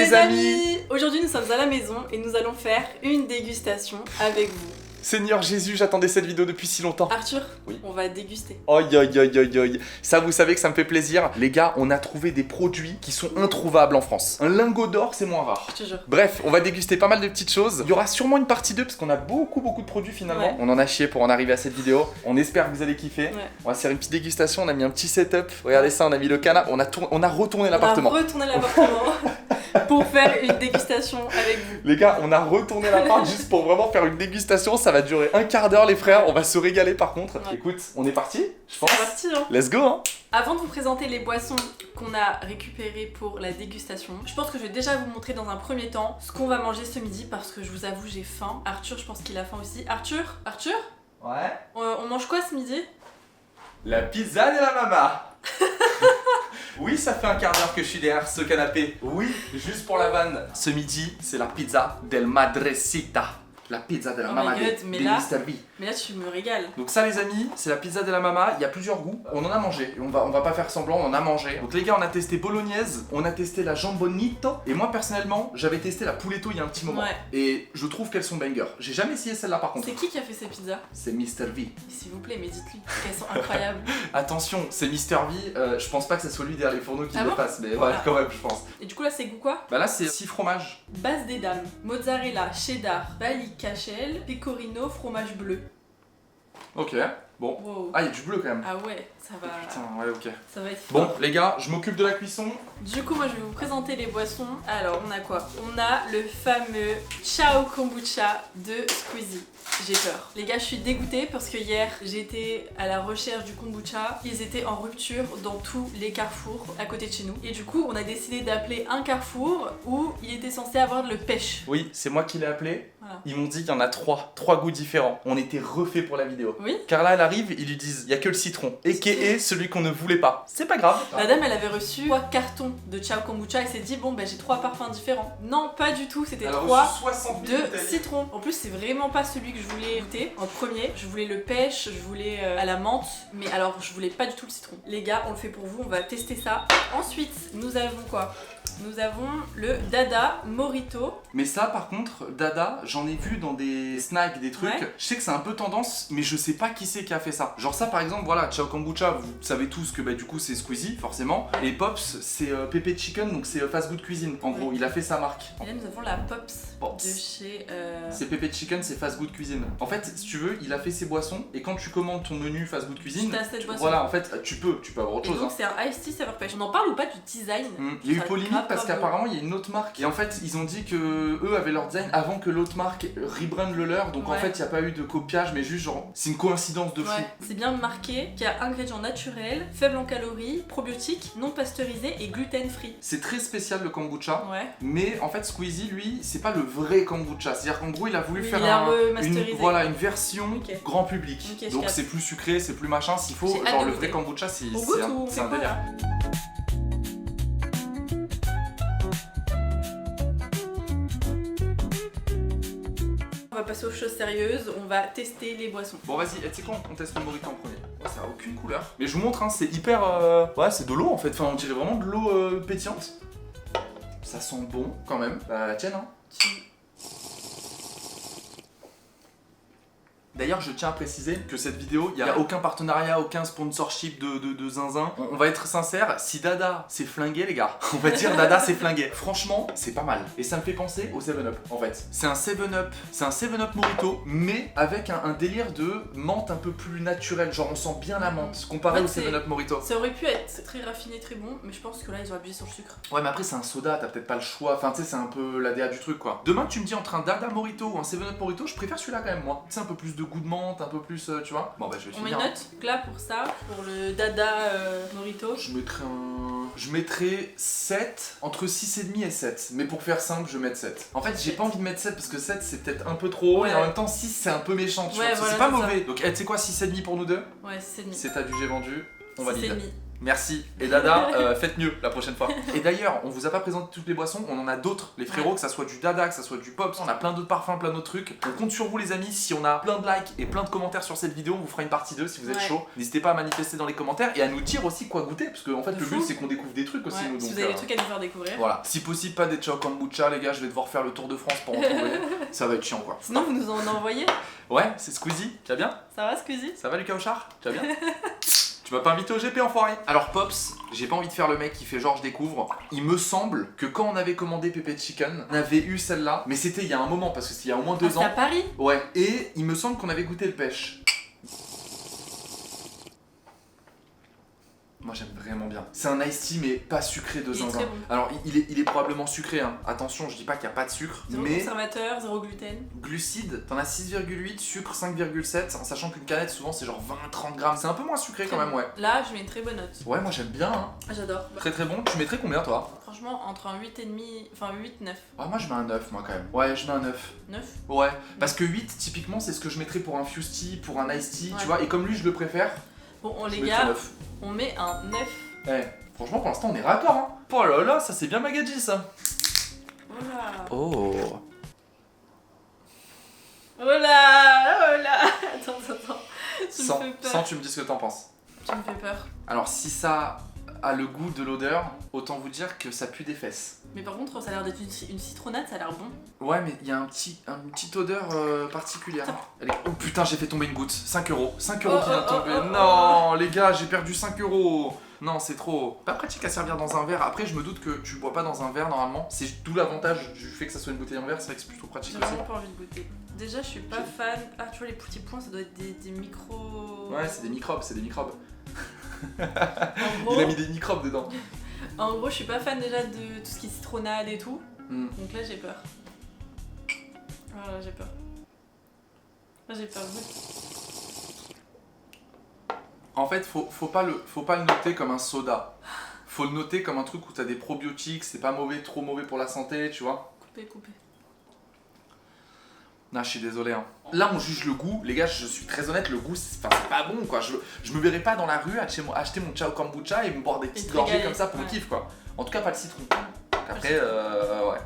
les amis! Aujourd'hui nous sommes à la maison et nous allons faire une dégustation avec vous. Seigneur Jésus, j'attendais cette vidéo depuis si longtemps. Arthur, oui. On va déguster. Aïe aïe aïe aïe aïe. Ça vous savez que ça me fait plaisir. Les gars, on a trouvé des produits qui sont introuvables en France. Un lingot d'or, c'est moins rare. Je te jure. Bref, on va déguster pas mal de petites choses. Il y aura sûrement une partie 2 parce qu'on a beaucoup de produits finalement. Ouais. On en a chié pour en arriver à cette vidéo. On espère que vous allez kiffer. Ouais. On va se faire une petite dégustation. On a mis un petit setup. Regardez ça, on a mis le canapé. On a retourné l'appartement. On a retourné l'appartement pour faire une dégustation avec vous. Les gars, on a retourné l'appart juste pour vraiment faire une dégustation. Ça va durer un quart d'heure les frères. On va se régaler par contre. Ouais. Écoute, on est parti, je pense. C'est parti hein. Let's go hein. Avant de vous présenter les boissons qu'on a récupérées pour la dégustation, je pense que je vais déjà vous montrer dans un premier temps ce qu'on va manger ce midi parce que je vous avoue j'ai faim. Arthur, je pense qu'il a faim aussi. Arthur, Ouais. on mange quoi ce midi? La pizza de la mama. Oui, ça fait un quart d'heure que je suis derrière ce canapé. Oui, juste pour la vanne. Ce midi, c'est la pizza del Madrecita. La pizza de la Oh mama my God, de mais là- Mr. V. Mais là tu me régales. Donc ça les amis, c'est la pizza de la mama, il y a plusieurs goûts. On en a mangé, on va pas faire semblant, on en a mangé. Donc les gars, on a testé bolognaise, on a testé la jambonito. Et moi personnellement, j'avais testé la pouletto il y a un petit moment. Ouais. Et je trouve qu'elles sont bangers. J'ai jamais essayé celle-là par contre. C'est qui a fait ces pizzas? C'est Mr. V. S'il vous plaît, mais dites-lui qu'elles sont incroyables. Attention, c'est Mr. V, je pense pas que ce soit lui derrière les fourneaux qui Ah le bon fasse, mais ouais, Voilà. quand même, je pense. Et du coup là c'est goût quoi? Bah là, c'est 6 fromages. Base des dames, mozzarella, cheddar, balicachel, pecorino, fromage bleu. Ok, bon. Wow. Ah, il y a du bleu quand même. Ah ouais, ça va, Putain, ouais, ok. ça va être Bon, fort. les gars, je m'occupe de la cuisson. Du coup, moi je vais vous présenter les boissons. Alors, on a quoi? On a le fameux Ciao Kombucha de Squeezie. J'ai peur. Les gars, je suis dégoûtée parce que hier, j'étais à la recherche du kombucha. Ils étaient en rupture dans tous les carrefours à côté de chez nous. Et du coup, on a décidé d'appeler un carrefour où il était censé avoir le pêche. Oui, c'est moi qui l'ai appelé. Voilà. Ils m'ont dit qu'il y en a 3 goûts différents. On était refait pour la vidéo. Oui. Car là, elle arrive, ils lui disent, il y a que le citron. Et qui est celui qu'on ne voulait pas. C'est pas grave. La dame, elle avait reçu 3 cartons de Ciao Kombucha et s'est dit, bon, bah j'ai 3 parfums différents. Non, pas du tout, c'était Elle a 3 reçu 60 000 de bouteilles. citron. En plus, c'est vraiment pas celui que je voulais goûter en premier. Je voulais le pêche, je voulais à la menthe, mais alors je voulais pas du tout le citron. Les gars, on le fait pour vous, on va tester ça. Ensuite, nous avons quoi? Nous avons le Dada Morito. Mais ça, par contre, Dada, j'en ai vu dans des snacks, des trucs. Ouais. Je sais que c'est un peu tendance, mais je sais pas qui c'est qui a fait ça. Genre ça, par exemple, voilà, Ciao Kombucha, vous savez tous que bah du coup c'est Squeezie, forcément. Et Pops, c'est Pepe Chicken, donc c'est fast food cuisine. En gros, il a fait sa marque. Et là, nous avons la Pops, Pops. de chez... C'est Pepe Chicken, c'est fast food cuisine. En fait, si tu veux, il a fait ses boissons et quand tu commandes ton menu fast food cuisine, Tu as cette boisson. voilà, en fait, tu peux avoir autre Et chose. donc Hein. c'est un Ice Tea Savor Pêche. On en parle ou pas du design? Il y a eu Ça polémique grave, parce grave qu'apparemment il y a une autre marque et en fait ils ont dit que eux avaient leur design avant que l'autre marque rebrand le leur, donc en Ouais. fait il n'y a pas eu de copiage mais juste genre c'est une coïncidence de fou. Ouais, c'est bien marqué qu'il y a ingrédients naturels, faibles en calories, probiotiques, non pasteurisés et gluten free. C'est très spécial le kombucha. Ouais. Mais en fait Squeezie lui c'est pas le vrai kombucha, c'est à dire qu'en gros il a voulu Oui, faire il a remasterisé. une version Ok. grand public, Ok, je donc capte. c'est plus sucré, c'est plus machin, s'il faut, J'ai hâte genre de le goûter. vrai kombucha c'est On goûte ou on c'est fait un quoi, délire. là? On va passer aux choses sérieuses, on va tester les boissons. Bon vas-y, tu sais quoi, on teste le Morito en premier. Ouais, ça a aucune couleur. Mais je vous montre, hein, c'est hyper... Ouais, c'est de l'eau en fait, enfin on dirait vraiment de l'eau pétillante. Ça sent bon quand même. Bah la tienne, hein. D'ailleurs, je tiens à préciser que cette vidéo, il n'y a aucun partenariat, aucun sponsorship de zinzin. On va être sincère, si Dada c'est flingué, les gars, on va dire Dada c'est flingué. Franchement, c'est pas mal. Et ça me fait penser au 7-Up en fait. C'est un 7-Up, c'est un 7-Up Morito, mais avec un délire de menthe un peu plus naturel. Genre, on sent bien la menthe comparé En au fait, 7-Up Morito. Ça aurait pu être très raffiné, très bon, mais je pense que là ils ont abusé sur le sucre. Ouais, mais après, c'est un soda, t'as peut-être pas le choix. Enfin, tu sais, c'est un peu l'ADA du truc quoi. Demain, tu me dis entre un Dada Morito ou un 7-Up Morito, je préfère celui-là quand même, moi. Tu sais, un peu plus de goût de menthe, un peu plus, tu vois. Bon, bah, je vais On met finir. une note. Donc là pour ça, pour le Dada Morito. Je mettrais 7, entre 6,5 et 7. Mais pour faire simple, je vais mettre 7. En fait, j'ai pas envie de mettre 7 parce que 7 c'est peut-être un peu trop haut Ouais. et en même temps 6 c'est un peu méchant, tu Ouais, vois. voilà, c'est pas c'est ça. mauvais. Donc, tu sais quoi, 6,5 pour nous deux. Ouais, c'est 7,5. C'est ta du j'ai vendu, on valide. 6,5. Merci. Et Dada, faites mieux la prochaine fois. Et d'ailleurs, on vous a pas présenté toutes les boissons, on en a d'autres, les frérots, que ça soit du Dada, que ça soit du Pops, on a plein d'autres parfums, plein d'autres trucs. On compte sur vous les amis, si on a plein de likes et plein de commentaires sur cette vidéo, on vous fera une partie 2 si vous êtes chaud. N'hésitez pas à manifester dans les commentaires et à nous dire aussi quoi goûter, parce que en fait le but c'est qu'on découvre des trucs aussi. Nous, si donc, vous avez des trucs à nous faire découvrir. Voilà. Si possible, pas des Ciao Kombucha les gars, je vais devoir faire le tour de France pour en trouver. Ça va être chiant quoi. Sinon vous nous en envoyez. Ouais, c'est Squeezie, tu vas bien? Ça va Squeezie? Ça va Lucas Auchard? Tu vas bien? Tu m'as pas invité au GP enfoiré. Alors Pops, j'ai pas envie de faire le mec qui fait genre je découvre. Il me semble que quand on avait commandé Pépé Chicken, on avait eu celle-là, mais c'était il y a un moment parce que c'était il y a au moins 2 ans. C'était à Paris? Ouais, et il me semble qu'on avait goûté le pêche. Moi j'aime vraiment bien. C'est un iced tea mais pas sucré de zinzin. Très bon. Alors il est probablement sucré hein. Attention, je dis pas qu'il n'y a pas de sucre, Zéro mais conservateur, zéro gluten. glucides, t'en as 6,8, sucre 5,7, en sachant qu'une canette souvent c'est genre 20-30 grammes. C'est un peu moins sucré quand même, ouais. Là je mets une très bonne note. Ouais, moi j'aime bien hein. J'adore. Très très bon. Tu mettrais combien toi? Franchement entre un 8,5, enfin 8-9. Ah moi je mets un 9 moi quand même. Ouais, je mets un 9. 9? Ouais, parce que 8 typiquement c'est ce que je mettrais pour un Fuse Tea, pour un Ice Tea, Ouais. tu vois, et comme lui je le préfère. Bon les je mettrais gars, 9. on met un 9. Eh, franchement pour l'instant on est raccord hein. Oh là là, ça c'est bien Magadji ça. Voilà. Oh. Oh là, oh là. Attends. Tu me fais peur. Sans tu me dis ce que t'en penses. Tu me fais peur. Alors si ça a le goût de l'odeur, autant vous dire que ça pue des fesses. Mais par contre ça a l'air d'être une citronnade, ça a l'air bon. Ouais mais il y a une petite odeur particulière. Oh putain j'ai fait tomber une goutte. 5 euros. 5 euros qui vient de tomber. Non les gars j'ai perdu 5 euros. Non c'est trop. Pas pratique à servir dans un verre. Après je me doute que tu bois pas dans un verre normalement. C'est tout l'avantage du fait que ça soit une bouteille en verre. C'est vrai que c'est plutôt pratique J'ai aussi. vraiment pas envie de goûter. Déjà je suis pas fan. Ah tu vois les petits points ça doit être des micros. Ouais c'est des microbes, c'est des microbes. En gros, Il a mis des microbes dedans. en gros je suis pas fan déjà de tout ce qui est citronnade et tout. Mm. Donc là j'ai peur. Voilà j'ai peur. Là j'ai peur. En fait, faut pas le noter comme un soda. Faut le noter comme un truc où t'as des probiotiques, c'est pas mauvais, trop mauvais pour la santé, tu vois. Coupé. Non, je suis désolé. Hein. Là, on juge le goût. Les gars, je suis très honnête, le goût, c'est pas bon, quoi. Je me verrais pas dans la rue acheter mon Ciao Kombucha et me boire des petites gorgées comme ça pour le kiff, quoi. En tout cas, pas le citron. Après, ouais.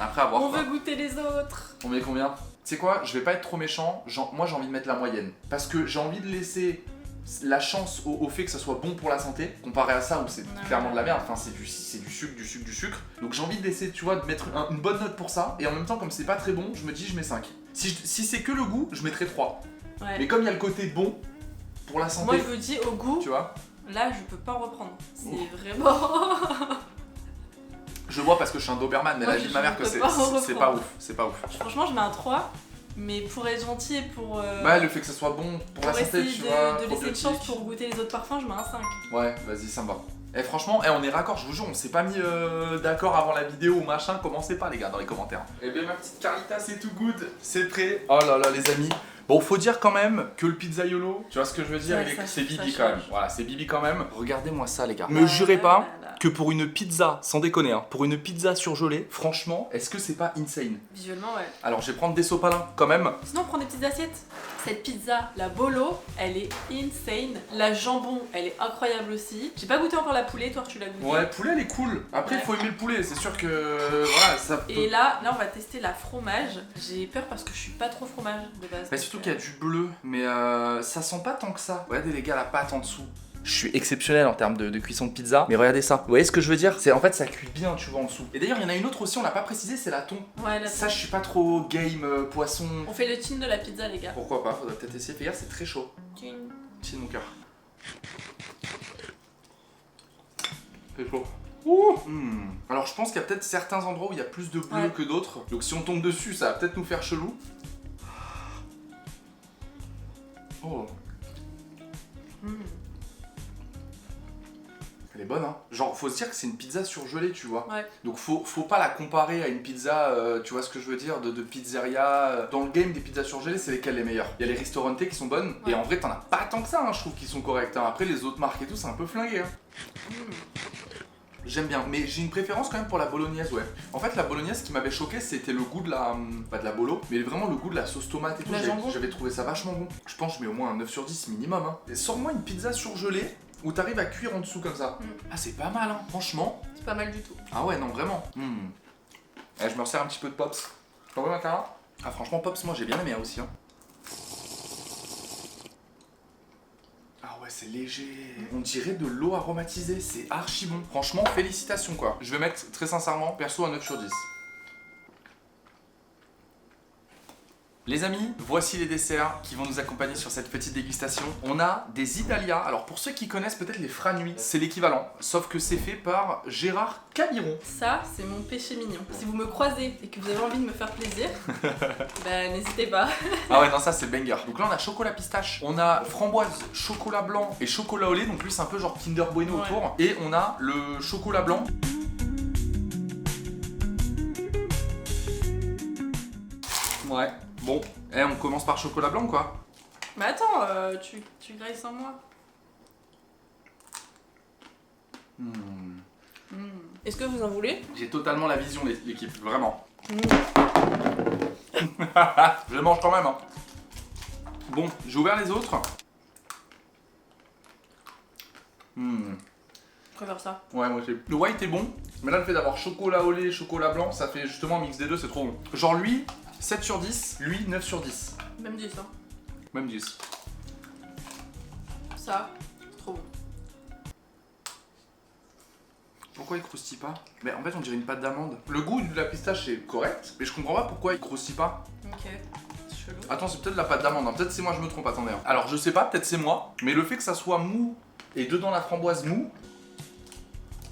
Après, à voir. On veut goûter les autres. On met combien? Tu sais quoi, je vais pas être trop méchant. Moi, j'ai envie de mettre la moyenne. Parce que j'ai envie de laisser la chance au fait que ça soit bon pour la santé, comparé à ça où c'est clairement de la merde, enfin c'est du sucre. Donc j'ai envie de laisser, tu vois, de mettre une bonne note pour ça, et en même temps comme c'est pas très bon, je me dis je mets 5. Si c'est que le goût, je mettrais 3. Ouais. Mais comme il y a le côté bon pour la santé, moi je vous dis au goût, tu vois, là je peux pas en reprendre. C'est vraiment... je vois parce que je suis un Doberman, mais moi, la vie de ma mère que c'est pas ouf. Franchement je mets un 3. Mais pour être gentil et pour. Ouais, le fait que ça soit bon pour la santé, tu vois. De laisser une chance pour goûter les autres parfums, je mets un 5. Ouais, vas-y, ça me va. Et franchement, on est raccord, je vous jure, on s'est pas mis d'accord avant la vidéo ou machin, commencez pas les gars dans les commentaires. Eh bien ma petite Carlita, c'est tout good, c'est prêt. Oh là là les amis. Bon, faut dire quand même que le pizzaiolo, tu vois ce que je veux dire, ouais, c'est Bibi quand même. Voilà, c'est Bibi quand même. Regardez-moi ça les gars. Me Me jurez pas que pour une pizza, sans déconner, hein, pour une pizza surgelée, franchement, est-ce que c'est pas insane? Visuellement, ouais. Alors je vais prendre des sopalins quand même. Sinon, on prend des petites assiettes. Cette pizza, la bolo, elle est insane. La jambon, elle est incroyable aussi. J'ai pas goûté encore la poulet, toi tu l'as goûté. Ouais, poulet elle est cool. Après, il faut aimer le poulet, c'est sûr que voilà, ça peut... Et là, on va tester la fromage. J'ai peur parce que je suis pas trop fromage de base. Bah, surtout qu'il y a du bleu, mais ça sent pas tant que ça. Regardez les gars, la pâte en dessous. Je suis exceptionnel en termes de cuisson de pizza, mais regardez ça. Vous voyez ce que je veux dire? C'est en fait ça cuit bien, tu vois, en dessous. Et d'ailleurs, il y en a une autre aussi, on l'a pas précisé, c'est la thon. Ouais, la Ça, je suis pas trop game poisson. On fait le tune de la pizza, les gars. Pourquoi pas? Faudrait peut-être essayer. Fais gaffe, c'est très chaud. Tune. C'est mon cœur. C'est chaud. Ouh. Alors je pense qu'il y a peut-être certains endroits où il y a plus de bleu que d'autres. Donc si on tombe dessus, ça va peut-être nous faire chelou. Oh. Elle est bonne, hein. Genre, faut se dire que c'est une pizza surgelée, tu vois. Ouais. Donc, faut pas la comparer à une pizza, tu vois ce que je veux dire, de pizzeria. Dans le game des pizzas surgelées, c'est lesquelles les meilleures? Il y a les Ristorante qui sont bonnes, et en vrai, t'en as pas tant que ça, hein, je trouve qu'ils sont corrects. Hein. Après, les autres marques et tout, c'est un peu flingué. Hein. J'aime bien, mais j'ai une préférence quand même pour la bolognaise, ouais. En fait, la bolognaise, ce qui m'avait choqué, c'était le goût de la... pas de la bolo, mais vraiment le goût de la sauce tomate et tout. J'avais trouvé ça vachement bon. Je pense que je mets au moins un 9 sur 10 minimum. Hein. Et sors-moi une pizza surgelée où t'arrives à cuire en dessous comme ça. Ah, c'est pas mal, hein, franchement. C'est pas mal du tout. Ah ouais, non, vraiment. Eh, je me resserre un petit peu de Pops. T'en veux, Makara? Ah, franchement, Pops, moi j'ai bien aimé aussi. Hein. Ah ouais, c'est léger. On dirait de l'eau aromatisée, c'est archi bon. Franchement, félicitations quoi. Je vais mettre très sincèrement, perso, un 9 sur 10. Les amis, voici les desserts qui vont nous accompagner sur cette petite dégustation. On a des Italia. Alors pour ceux qui connaissent peut-être les Franui, c'est l'équivalent. Sauf que c'est fait par Gérard Camiron. Ça, c'est mon péché mignon. Si vous me croisez et que vous avez envie de me faire plaisir, bah n'hésitez pas. Ah ouais, non, ça c'est banger. Donc là on a chocolat pistache, on a framboise, chocolat blanc et chocolat au lait. Donc lui c'est un peu genre Kinder Bueno autour. Et on a le chocolat blanc. Ouais. Bon, on commence par chocolat blanc quoi. Mais attends, tu grailles sans moi. Est-ce que vous en voulez? J'ai totalement la vision l'équipe, vraiment. Je mange quand même. Hein. Bon, j'ai ouvert les autres. Je préfère ça. Ouais, moi aussi. Le white est bon, mais là le fait d'avoir chocolat au lait, chocolat blanc, ça fait justement un mix des deux, c'est trop bon. Genre lui, 7 sur 10, lui 9 sur 10. Même 10 hein. Même 10. Ça, c'est trop bon. Pourquoi il croustille pas? Mais en fait on dirait une pâte d'amande. Le goût de la pistache est correct, mais je comprends pas pourquoi il croustille pas. Ok, c'est chelou. Attends, c'est peut-être la pâte d'amande, hein. Peut-être c'est moi je me trompe, attendez. Hein. Alors je sais pas, peut-être c'est moi, mais le fait que ça soit mou et dedans la framboise mou.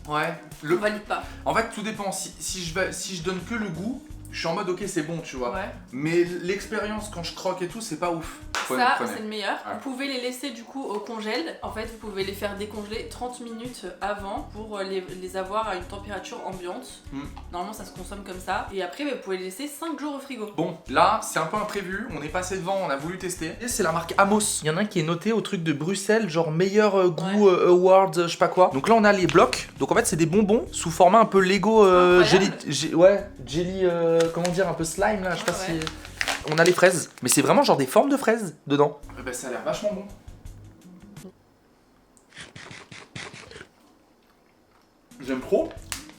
Ouais. On valide pas. En fait tout dépend, si je donne que le goût, je suis en mode ok c'est bon tu vois. Ouais. Mais l'expérience quand je croque et tout c'est pas ouf. Ça c'est le meilleur. Ouais. Vous pouvez les laisser du coup au congèle. En fait vous pouvez les faire décongeler 30 minutes avant pour les avoir à une température ambiante. Normalement ça se consomme comme ça. Et après vous pouvez les laisser 5 jours au frigo. Bon là c'est un peu imprévu, on est passé devant, on a voulu tester. Et c'est la marque Amos. Il y en a un qui est noté au truc de Bruxelles, genre meilleur goût award, je sais pas quoi. Donc là on a les blocs. Donc en fait c'est des bonbons sous format un peu Lego jelly, jelly comment dire, un peu slime là, je sais pas si... On a les fraises, mais c'est vraiment genre des formes de fraises dedans. Bah ça a l'air vachement bon. J'aime trop.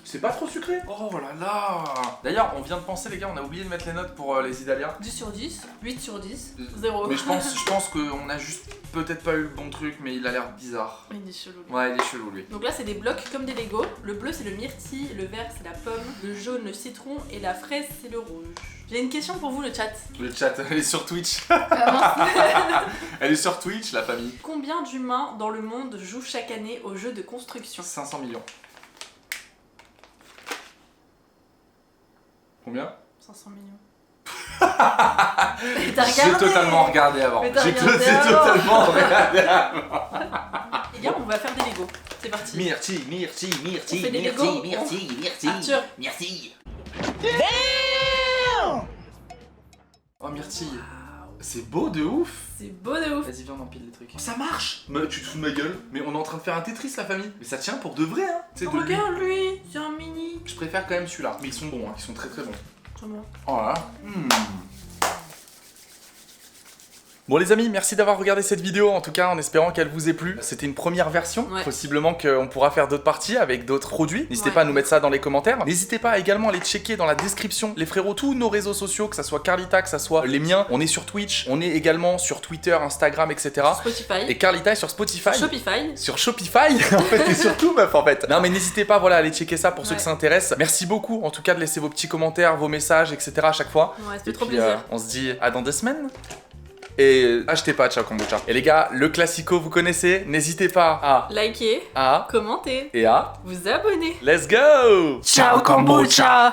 C'est pas trop sucré. Oh là là. D'ailleurs, on vient de penser les gars, on a oublié de mettre les notes pour les Italia. 10 sur 10, 8 sur 10, 0. Mais je pense qu'on a juste peut-être pas eu le bon truc, mais il a l'air bizarre. Il est chelou. Lui. Ouais, il est chelou lui. Donc là c'est des blocs comme des Lego. Le bleu c'est le myrtille, le vert c'est la pomme, le jaune le citron et la fraise c'est le rouge. J'ai une question pour vous le chat. Le chat, elle est sur Twitch. Elle est sur Twitch la famille. Combien d'humains dans le monde jouent chaque année aux jeux de construction? 500 millions. Combien? 500 millions. T'as regardé? J'ai totalement regardé avant. J'ai totalement regardé avant. Les gars, on va faire des Lego. C'est parti. Merci. Arthur. Merci. Oh myrtille. C'est beau de ouf. C'est beau de ouf. Vas-y viens on empile les trucs. Ça marche. Mais tu te fous de ma gueule. Mais on est en train de faire un Tetris la famille. Mais ça tient pour de vrai hein. Oh, regarde lui, c'est un mini. Je préfère quand même celui-là. Mais ils sont bons hein, ils sont très très bons. Comment? Oh là. Bon les amis, merci d'avoir regardé cette vidéo en tout cas en espérant qu'elle vous ait plu. C'était une première version, possiblement qu'on pourra faire d'autres parties avec d'autres produits. N'hésitez pas à nous mettre ça dans les commentaires. N'hésitez pas également à aller checker dans la description les frérots tous nos réseaux sociaux, que ça soit Carlita, que ça soit les miens. On est sur Twitch, on est également sur Twitter, Instagram, etc. Spotify. Et Carlita est sur Spotify. Sur Shopify. Sur Shopify en fait, et surtout meuf en fait. Non mais n'hésitez pas voilà, à aller checker ça pour ceux qui s'intéressent. Merci beaucoup en tout cas de laisser vos petits commentaires, vos messages, etc. à chaque fois. Ouais, ça fait trop plaisir. On se dit à dans 2 semaines. Et achetez pas Ciao Kombucha. Et les gars, le classico vous connaissez, n'hésitez pas à liker, à commenter et à vous abonner. Let's go. Ciao Kombucha.